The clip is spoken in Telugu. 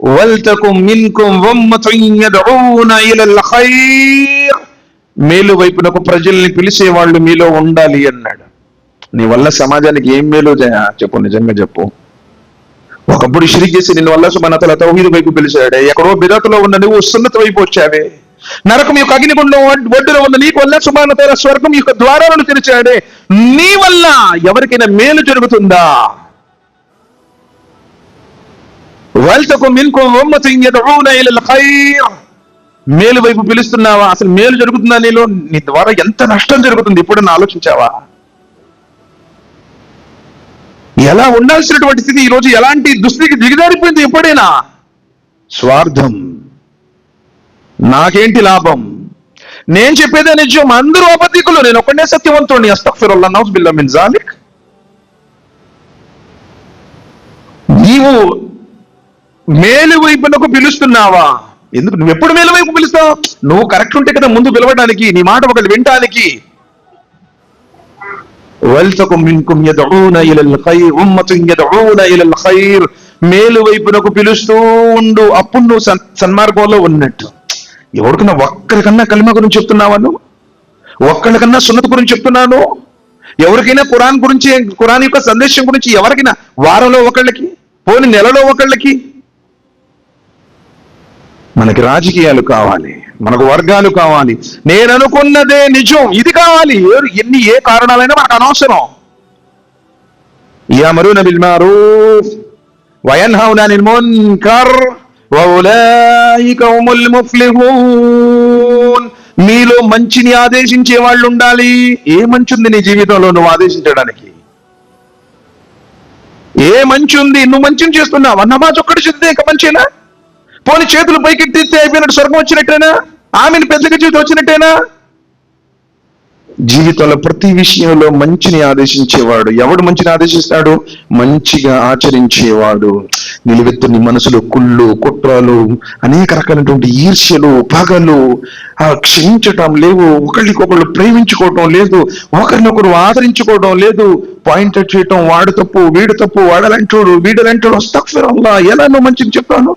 వల్తకుం మిన్కుం ఉమ్మతున్ యద్ఊన ఇలల్ ఖైర్, మేలు వైపునకు ప్రజల్ని పిలిచే వాళ్ళు మీలో ఉండాలి అన్నాడు. నీ వల్ల సమాజానికి ఏం మేలు చెప్పు, నిజంగా చెప్పు. ఒకప్పుడు షిరిక్ చేసి నిన్ను వల్ల సుబ్హానహు వ తఆలా తౌహీద్ వైపు పిలిచాడే, ఎక్కడో బిదతులో ఉన్న నువ్వు సున్నత్ వైపు వచ్చావే, నరకం యొక్క అగ్నిగుండం ఒడ్డులో ఉన్న నీకు వల్ల సుబ్హానహు వ తఆలా స్వర్గం యొక్క ద్వారాలను తెరిచాడే, నీ వల్ల ఎవరికైనా మేలు జరుగుతుందా? వల్తకుం మిన్కుం ఉమ్మతున్ యద్ఊన ఇలల్ ఖైర్, మేలు వైపు పిలుస్తున్నావా? అసలు మేలు జరుగుతుందా నీలో? నీ ద్వారా ఎంత నష్టం జరుగుతుంది ఎప్పుడన్నా ఆలోచించావా? ఎలా ఉండాల్సినటువంటి స్థితి ఈరోజు ఎలాంటి దుస్థితికి దిగజారిపోయింది ఎప్పుడైనా? స్వార్థం, నాకేంటి లాభం, నేను చెప్పేదే నిజం, అందరూ అబద్ధికులు, నేను ఒక్కడే సత్యవంతుడిని. అస్తగ్ఫిరుల్లాహ్, నౌజు బిల్లాహ్ మిన్ జాలిక్. నీవు మేలు వైపునకు పిలుస్తున్నావా? ఎందుకు నువ్వు ఎప్పుడు మేలు వైపు పిలుస్తావు? నువ్వు కరెక్ట్ ఉంటే కదా ముందు పిలవడానికి, నీ మాట ఒకళ్ళు వినటానికి. వల్తకుం మిన్కుం యద్ఊన ఇలల్ ఖైర్ ఉమ్మతున్ యద్ఊన ఇలల్ ఖైర్, మేలు వైపునకు పిలుస్తూ ఉండు, అప్పుడు నువ్వు సన్మార్గంలో ఉన్నట్టు. ఎవరికన్నా ఒక్కరికన్నా కలిమా గురించి చెప్తున్నావా? నువ్వు ఒక్కరికన్నా సున్నత్ గురించి చెప్తున్నాను? ఎవరికైనా ఖురాన్ గురించి, ఖురాన్ యొక్క సందేశం గురించి ఎవరికైనా వారంలో ఒకళ్ళకి, పోని నెలలో ఒకళ్ళకి? మనకి రాజకీయాలు కావాలి, మనకు వర్గాలు కావాలి, నేను అనుకున్నదే నిజం ఇది కావాలి, ఏ కారణాలైనా మనకు అనవసరం. యఅమరున బిల్ మారూఫ్ వయన్హౌన అనిల్ మున్కర్ వఉలైక హుముల్ ముఫ్లిహూన్. మీలో మంచిని ఆదేశించే వాళ్ళు ఉండాలి. ఏ మంచి ఉంది నీ జీవితంలో నువ్వు ఆదేశించడానికి? ఏ మంచి ఉంది? నువ్వు మంచిని చేస్తున్నావా? నమాజ్ ఒక్కటి చదివితే ఇంకా మంచినా? పోని చేతులు పైకెత్తితే అయిపోయినట్టు స్వర్గం వచ్చినట్టేనా? ఆమెను పెద్దగా జీవితం వచ్చినట్టేనా? జీవితంలో ప్రతి విషయంలో మంచిని ఆదేశించేవాడు. ఎవడు మంచిని ఆదేశిస్తాడు? మంచిగా ఆచరించేవాడు. నిలువెత్తుని మనసులో కుళ్ళు, కుట్రలు, అనేక రకాలైనటువంటి ఈర్ష్యలు, పగలు, క్షమించటం లేవు, ఒకళ్ళకొకళ్ళు ప్రేమించుకోవటం లేదు, ఒకరినొకరు ఆదరించుకోవడం లేదు, పాయింట్ చేయటం, వాడు తప్పు వీడు తప్పు, వాడలంటాడు వీడలంటాడు. అస్తగ్ఫిరుల్లాహ్, ఎలా నువ్వు మంచిని చెప్పాను?